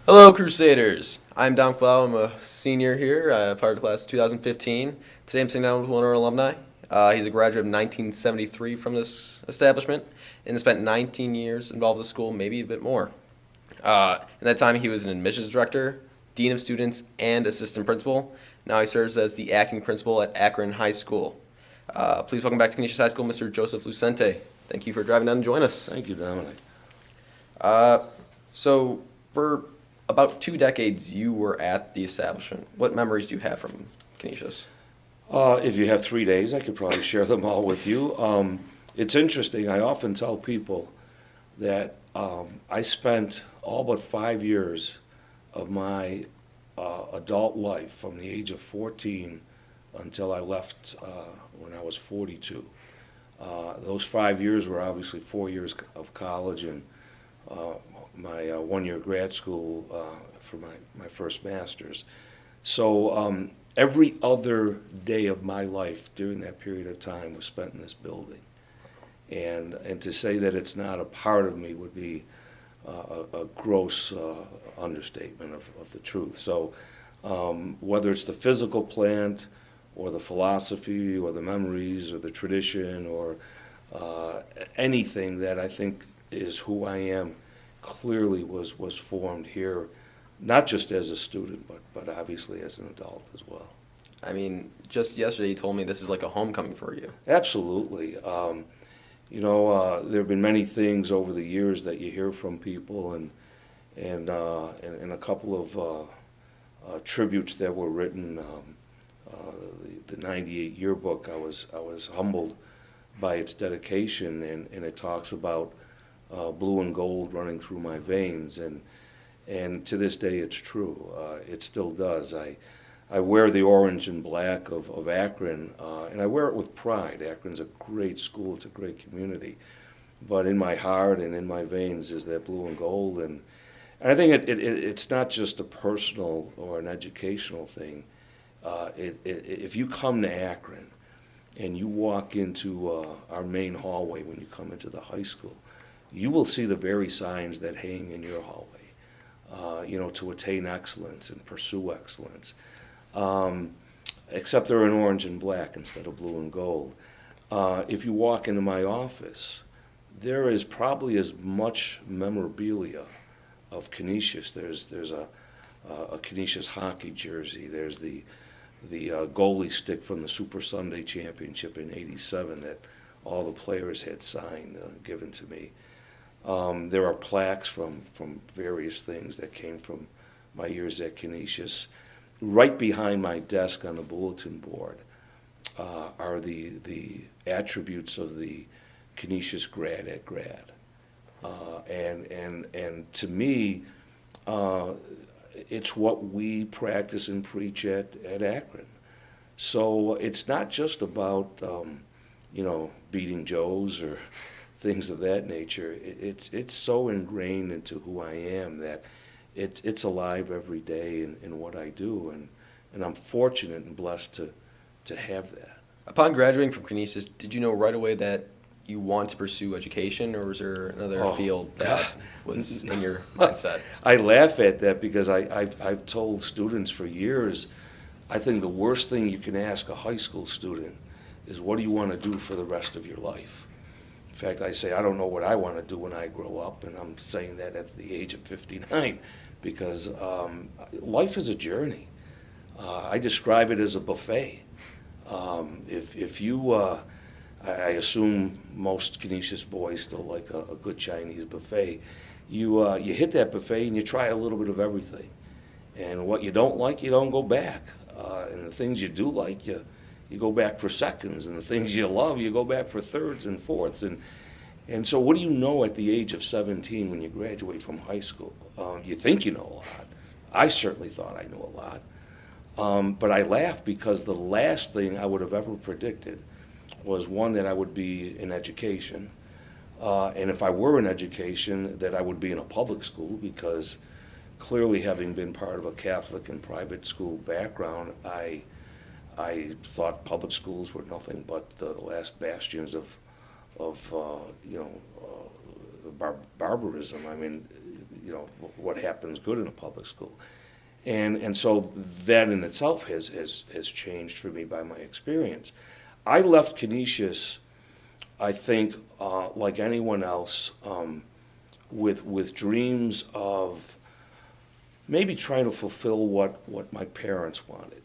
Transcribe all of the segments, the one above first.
Hello, Crusaders. I'm Dominic LoVallo. I'm a senior here, part of the class of 2015. Today I'm sitting down with one of our alumni. He's a graduate of 1973 from this establishment and has spent 19 years involved with the school, maybe a bit more. In that time, he was an admissions director, dean of students, and assistant principal. Now he serves as the acting principal at Akron High School. Please welcome back to Canisius High School, Mr. Joseph Lucenti. Thank you for driving down to join us. Thank you, Dominic. So, for about 2 decades, you were at the establishment. What memories do you have from Canisius? If you have 3 days, I could probably share them all with you. It's interesting. I often tell people that I spent all but 5 years of my adult life from the age of 14 until I left when I was 42. Those 5 years were obviously 4 years of college and my one-year grad school for my first master's. So every other day of my life during that period of time was spent in this building. And to say that it's not a part of me would be a gross understatement of the truth. So whether it's the physical plant or the philosophy or the memories or the tradition or anything that I think is who I am clearly was formed here, not just as a student, but obviously as an adult as well. I mean, just yesterday you told me this is like a homecoming for you. Absolutely. There have been many things over the years that you hear from people, and a couple of tributes that were written. The '98 yearbook, I was humbled by its dedication, and it talks about blue and gold running through my veins, and to this day it's true. It still does. I wear the orange and black of Akron, and I wear it with pride. Akron's a great school, it's a great community, but in my heart and in my veins is that blue and gold, and I think it's not just a personal or an educational thing. If you come to Akron and you walk into our main hallway when you come into the high school, you will see the very signs that hang in your hallway, to attain excellence and pursue excellence. Except they're in orange and black instead of blue and gold. If you walk into my office, there is probably as much memorabilia of Canisius. There's a Canisius hockey jersey. There's the goalie stick from the Super Sunday Championship in '87 that all the players had signed, given to me. There are plaques from various things that came from my years at Canisius. Right behind my desk on the bulletin board are the attributes of the Canisius grad at grad. And to me, it's what we practice and preach at Akron. So it's not just about beating Joes or things of that nature. It's so ingrained into who I am that it's alive every day in what I do, and I'm fortunate and blessed to have that. Upon graduating from Canisius, did you know right away that you want to pursue education, or was there another field that was in your mindset? I laugh at that because I've told students for years, I think the worst thing you can ask a high school student is, what do you want to do for the rest of your life? In fact, I say, I don't know what I want to do when I grow up, and I'm saying that at the age of 59, because life is a journey. I describe it as a buffet. If you, I assume most Canisius boys still like a good Chinese buffet. You hit that buffet and you try a little bit of everything. And what you don't like, you don't go back. And the things you do like, you go back for seconds, and the things you love, you go back for thirds and fourths. And so what do you know at the age of 17 when you graduate from high school? You think you know a lot. I certainly thought I knew a lot. But I laugh because the last thing I would have ever predicted was, one, that I would be in education. And if I were in education, that I would be in a public school, because clearly, having been part of a Catholic and private school background, I thought public schools were nothing but the last bastions of barbarism. I mean, what happens good in a public school. And so that in itself has changed for me by my experience. I left Canisius, I think, like anyone else, with dreams of maybe trying to fulfill what my parents wanted.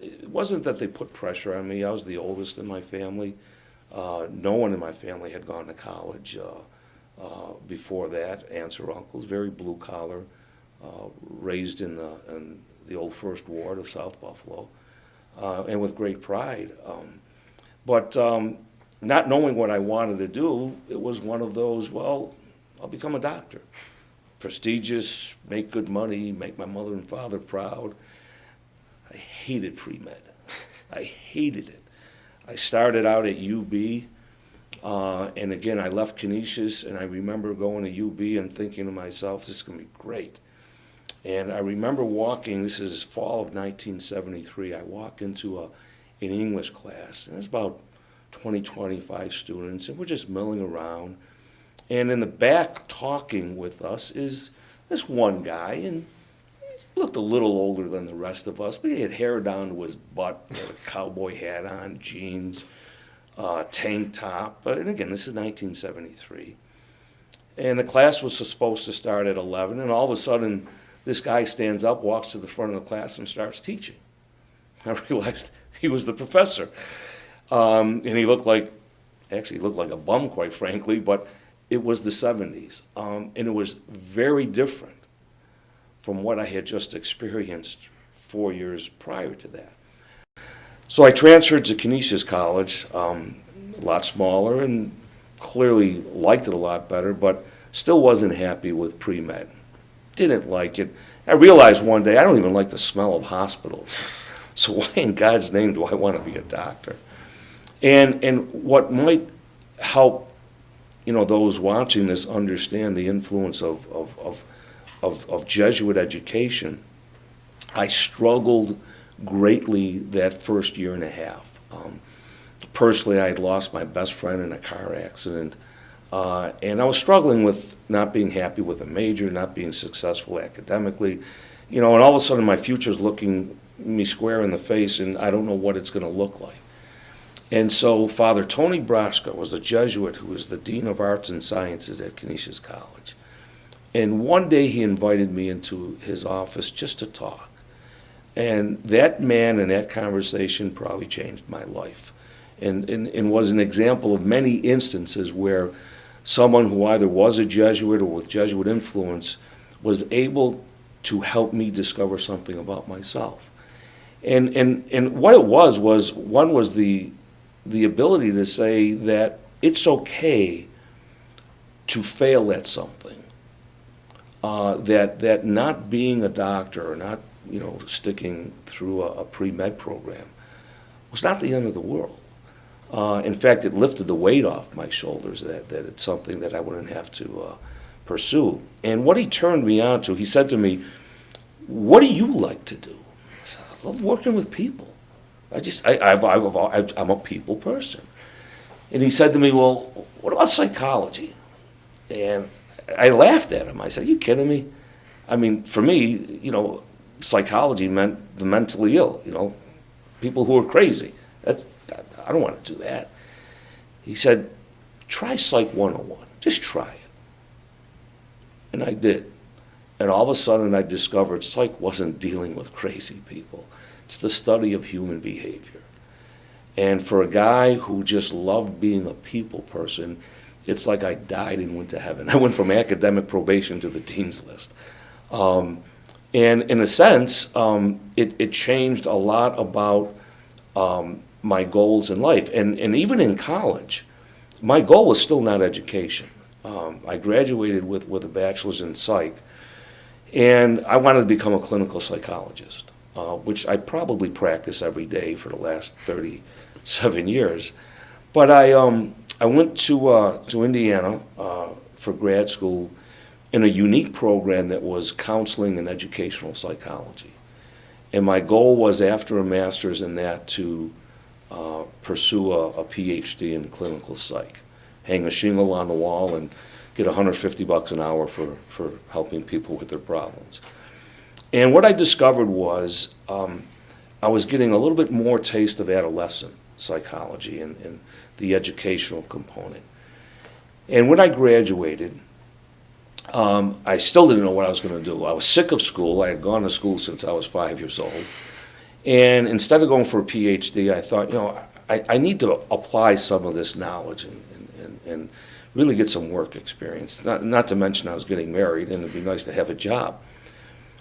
It wasn't that they put pressure on me. I was the oldest in my family. No one in my family had gone to college before that. Aunts or uncles, very blue collar, raised in the old First Ward of South Buffalo, and with great pride. But not knowing what I wanted to do, it was one of those, well, I'll become a doctor. Prestigious, make good money, make my mother and father proud. I hated pre-med. I hated it. I started out at UB, and again, I left Canisius, and I remember going to UB and thinking to myself, this is going to be great. And I remember walking, this is fall of 1973, I walk into an English class, and there's about 20, 25 students, and we're just milling around. And in the back talking with us is this one guy, and he looked a little older than the rest of us, but he had hair down to his butt, he had a cowboy hat on, jeans, tank top. And again, this is 1973. And the class was supposed to start at 11, and all of a sudden, this guy stands up, walks to the front of the class, and starts teaching. I realized he was the professor. And he looked like a bum, quite frankly, but it was the 70s. And it was very different from what I had just experienced 4 years prior to that. So I transferred to Canisius College, a lot smaller, and clearly liked it a lot better, but still wasn't happy with pre-med. Didn't like it. I realized one day I don't even like the smell of hospitals. So why in God's name do I want to be a doctor? And what might help, those watching this understand the influence of Jesuit education, I struggled greatly that first year and a half. Personally, I had lost my best friend in a car accident, and I was struggling with not being happy with a major, not being successful academically, and all of a sudden my future's looking me square in the face, and I don't know what it's going to look like. And so Father Tony Braska was a Jesuit who was the Dean of Arts and Sciences at Canisius College. And one day he invited me into his office just to talk. And that man and that conversation probably changed my life, and was an example of many instances where someone who either was a Jesuit or with Jesuit influence was able to help me discover something about myself. And what it was one was the ability to say that it's okay to fail at something, that not being a doctor or not sticking through a pre-med program was not the end of the world. In fact, it lifted the weight off my shoulders that it's something that I wouldn't have to pursue. And what he turned me on to, he said to me, "What do you like to do?" I said, "I love working with people. I'm a people person." And he said to me, "Well, what about psychology?" And I laughed at him. I said, "Are you kidding me? I mean, for me, psychology meant the mentally ill, people who are crazy. I don't want to do that." He said, "Try Psych 101. Just try it." And I did. And all of a sudden I discovered psych wasn't dealing with crazy people. It's the study of human behavior. And for a guy who just loved being a people person, it's like I died and went to heaven. I went from academic probation to the dean's list. And in a sense, it changed a lot about my goals in life. And even in college, my goal was still not education. I graduated with a bachelor's in psych, and I wanted to become a clinical psychologist, which I probably practice every day for the last 37 years. But I went to Indiana for grad school in a unique program that was counseling and educational psychology. And my goal was, after a master's in that, to pursue a PhD in clinical psych, hang a shingle on the wall and get $150 an hour for helping people with their problems. And what I discovered was I was getting a little bit more taste of adolescent psychology and the educational component. And when I graduated, I still didn't know what I was going to do. I was sick of school. I had gone to school since I was 5 years old. And instead of going for a PhD, I thought, I need to apply some of this knowledge and really get some work experience. Not to mention I was getting married, and it'd be nice to have a job.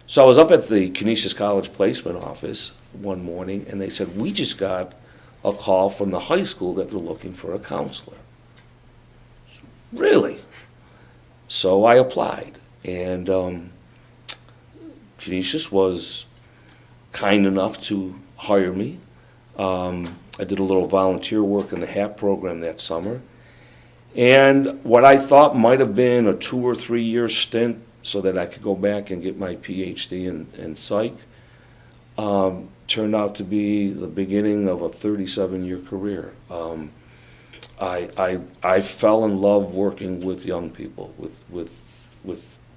So I was up at the Canisius College placement office one morning, and they said, we just got a call from the high school that they're looking for a counselor. Really? So I applied, and Canisius was kind enough to hire me. I did a little volunteer work in the HAP program that summer. And what I thought might have been a 2 or 3 year stint so that I could go back and get my PhD in psych turned out to be the beginning of a 37-year career. I fell in love working with young people, with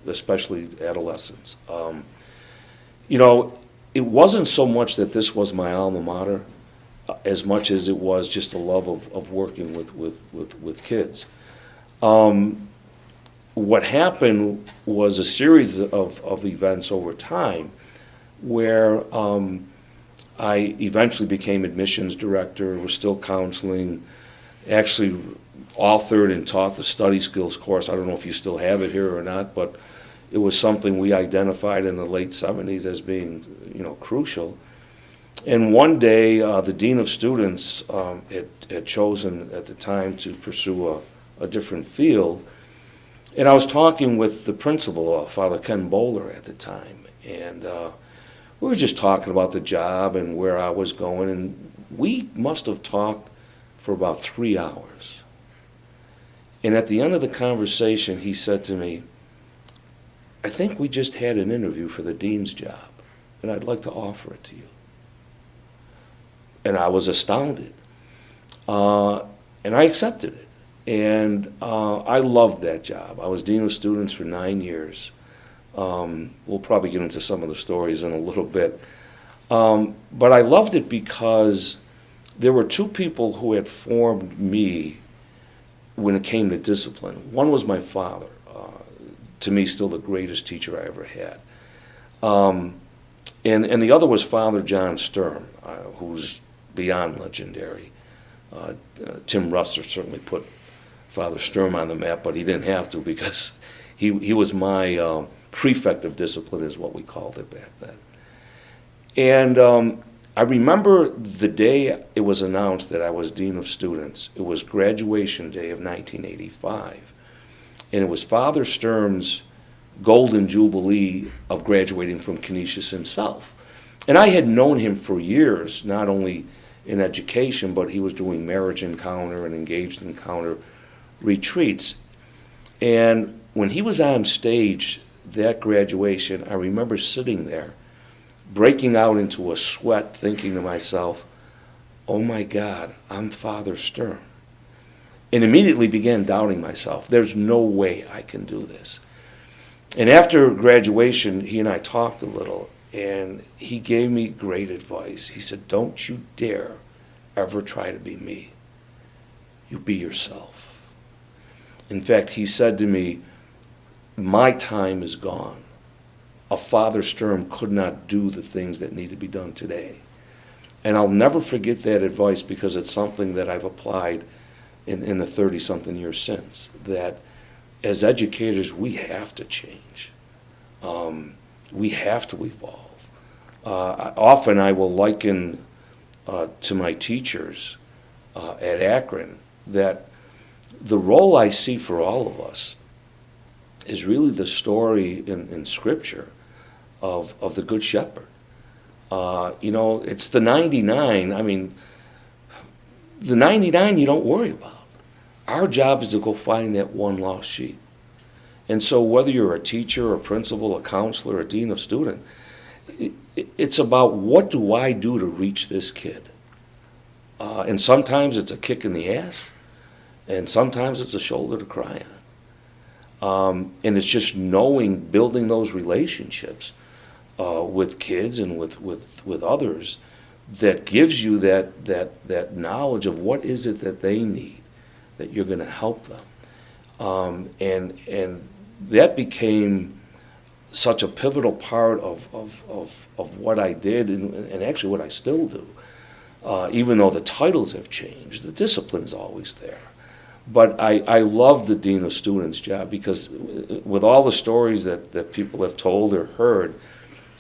especially adolescents. It wasn't so much that this was my alma mater, as much as it was just a love of working with kids. What happened was a series of events over time where I eventually became admissions director, was still counseling, actually authored and taught the study skills course. I don't know if you still have it here or not, but it was something we identified in the late 70s as being, crucial. And one day, the dean of students had chosen at the time to pursue a different field. And I was talking with the principal, Father Ken Bowler, at the time. And we were just talking about the job and where I was going. And we must have talked for about 3 hours. And at the end of the conversation, he said to me, I think we just had an interview for the dean's job, and I'd like to offer it to you. And I was astounded. And I accepted it. And I loved that job. I was dean of students for 9 years. We'll probably get into some of the stories in a little bit. But I loved it because there were 2 people who had formed me when it came to discipline. One was my father, to me still the greatest teacher I ever had. And the other was Father John Sturm, who's beyond legendary. Tim Russer certainly put Father Sturm on the map, but he didn't have to because he was my prefect of discipline, is what we called it back then. And I remember the day it was announced that I was dean of students. It was graduation day of 1985. And it was Father Sturm's golden jubilee of graduating from Canisius himself. And I had known him for years, not only in education, but he was doing marriage encounter and engaged encounter retreats. And when he was on stage, that graduation, I remember sitting there, breaking out into a sweat, thinking to myself, oh my God, I'm Father Sturm. And immediately began doubting myself. There's no way I can do this. And after graduation, he and I talked a little, and he gave me great advice. He said, don't you dare ever try to be me. You be yourself. In fact, he said to me, my time is gone. A Father Sturm could not do the things that need to be done today. And I'll never forget that advice because it's something that I've applied in the 30-something years since, that as educators, we have to change. We have to evolve. Often I will liken to my teachers at Akron that the role I see for all of us is really the story in Scripture of the Good Shepherd. It's the 99. I mean, the 99 you don't worry about. Our job is to go find that one lost sheep. And so whether you're a teacher, a principal, a counselor, a dean of student, it's about what do I do to reach this kid? And sometimes it's a kick in the ass, and sometimes it's a shoulder to cry And it's just knowing, building those relationships with kids and with others that gives you that knowledge of what is it that they need, that you're going to help them. And that became such a pivotal part of what I did and actually what I still do. Even though the titles have changed, the discipline's always there. But I love the Dean of Students job because with all the stories that people have told or heard,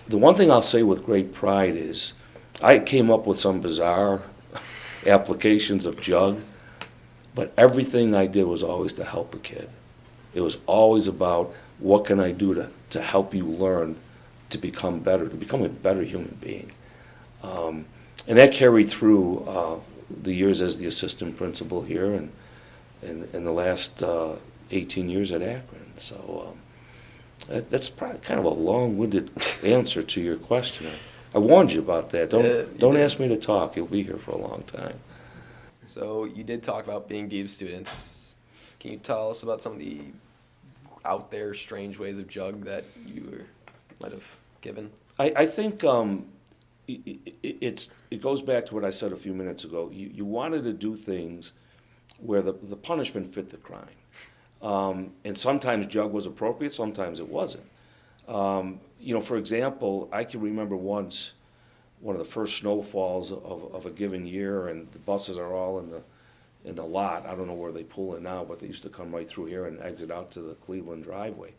the one thing I'll say with great pride is I came up with some bizarre applications of Jug, but everything I did was always to help a kid. It was always about what can I do to help you learn to become better, to become a better human being. And that carried through the years as the assistant principal here and the last 18 years at Akron. So that's probably kind of a long-winded answer to your question. I warned you about that. Don't ask me to talk. You'll be here for a long time. So you did talk about being Dean of Students. Can you tell us about some of the out there strange ways of Jug that you might have given? I think it goes back to what I said a few minutes ago. You wanted to do things where the punishment fit the crime. And sometimes Jug was appropriate, sometimes it wasn't. For example, I can remember once one of the first snowfalls of a given year, and the buses are all in the lot. I don't know where they pull in now, but they used to come right through here and exit out to the Cleveland driveway.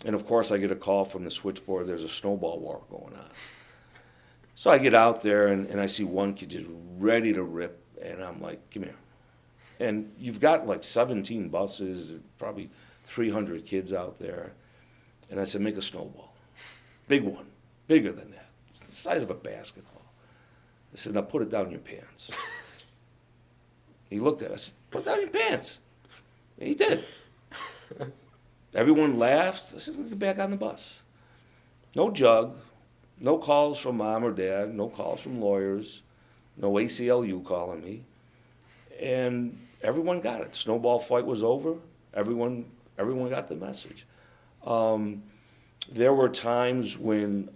And of course, I get a call from the switchboard, there's a snowball war going on. So I get out there and I see one kid just ready to rip, and I'm like, come here. And you've got like 17 buses, probably 300 kids out there. And I said, make a snowball. Big one, bigger than that, the size of a basketball. I said, now put it down in your pants. He looked at it. I said, put it down in your pants. And he did. Everyone laughed. I said, get back on the bus. No Jug, no calls from mom or dad, no calls from lawyers, no ACLU calling me. And everyone got it. Snowball fight was over. Everyone got the message. There were times when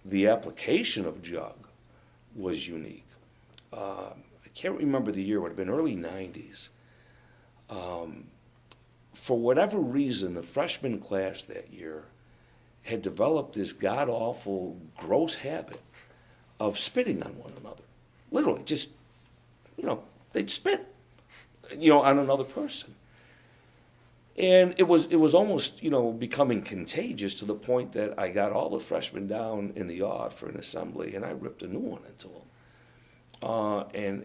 the application of Jug was unique. I can't remember the year, it would have been early 90s. For whatever reason, the freshman class that year had developed this god-awful, gross habit of spitting on one another. Literally, just, they'd spit, on another person. And it was almost, becoming contagious to the point that I got all the freshmen down in the yard for an assembly, and I ripped a new one into them.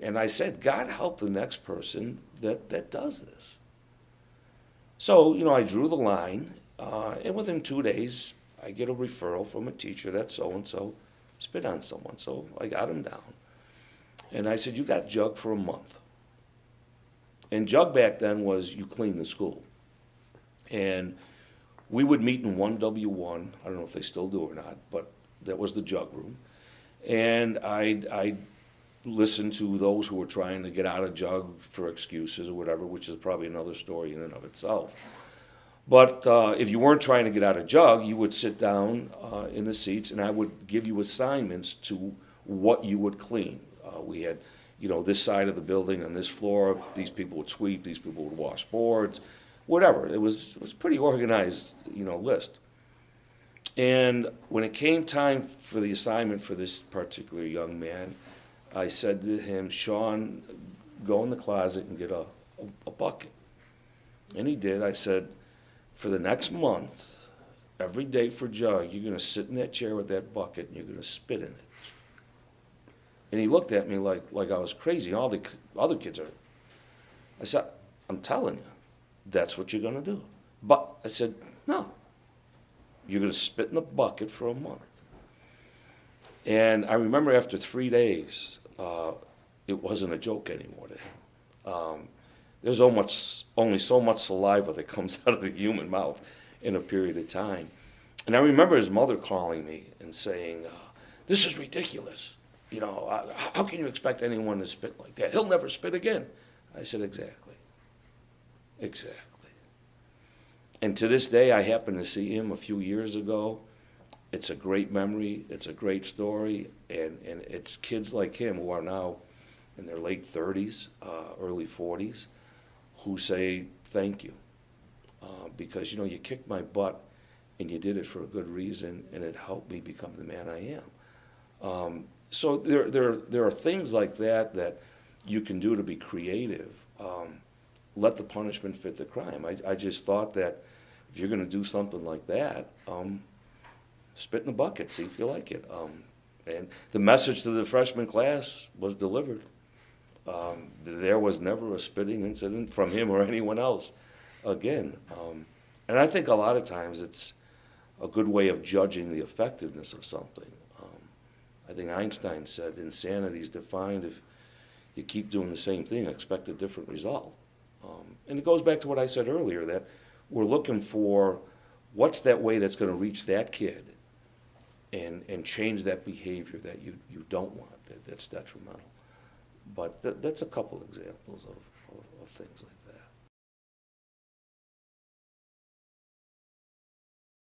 And I said, God help the next person that does this. So, I drew the line, and within 2 days, I get a referral from a teacher that so-and-so spit on someone. So I got him down. And I said, you got Jug for a month. And Jug back then was you clean the school. And we would meet in 1W1. I don't know if they still do or not, but that was the Jug Room. And I'd listen to those who were trying to get out of Jug for excuses or whatever, which is probably another story in and of itself. But if you weren't trying to get out of Jug, you would sit down in the seats, and I would give you assignments to what you would clean. We had, this side of the building on this floor, these people would sweep, these people would wash boards, whatever. It was a pretty organized, list. And when it came time for the assignment for this particular young man, I said to him, Sean, go in the closet and get a bucket. And he did. I said, for the next month, every day for Jug, you're going to sit in that chair with that bucket and you're going to spit in it. And he looked at me like I was crazy. All the other kids are. I said, I'm telling you, that's what you're going to do. But I said, no, you're going to spit in the bucket for a month. And I remember after 3 days, it wasn't a joke anymore to him. There's only so much saliva that comes out of the human mouth in a period of time. And I remember his mother calling me and saying, this is ridiculous. How can you expect anyone to spit like that? He'll never spit again. I said, exactly. And to this day, I happened to see him a few years ago. It's a great memory. It's a great story. And it's kids like him who are now in their late 30s, early 40s, who say thank you. Because, you know, you kicked my butt and you did it for a good reason, and it helped me become the man I am. So there are things like that that you can do to be creative. Let the punishment fit the crime. I just thought that if you're going to do something like that, spit in the bucket, see if you like it. And the message to the freshman class was delivered. There was never a spitting incident from him or anyone else again. And I think a lot of times it's a good way of judging the effectiveness of something. I think Einstein said insanity is defined if you keep doing the same thing, expect a different result. And it goes back to what I said earlier, that we're looking for what's that way that's going to reach that kid and change that behavior that you don't want, that's detrimental. But that's a couple examples of things like that.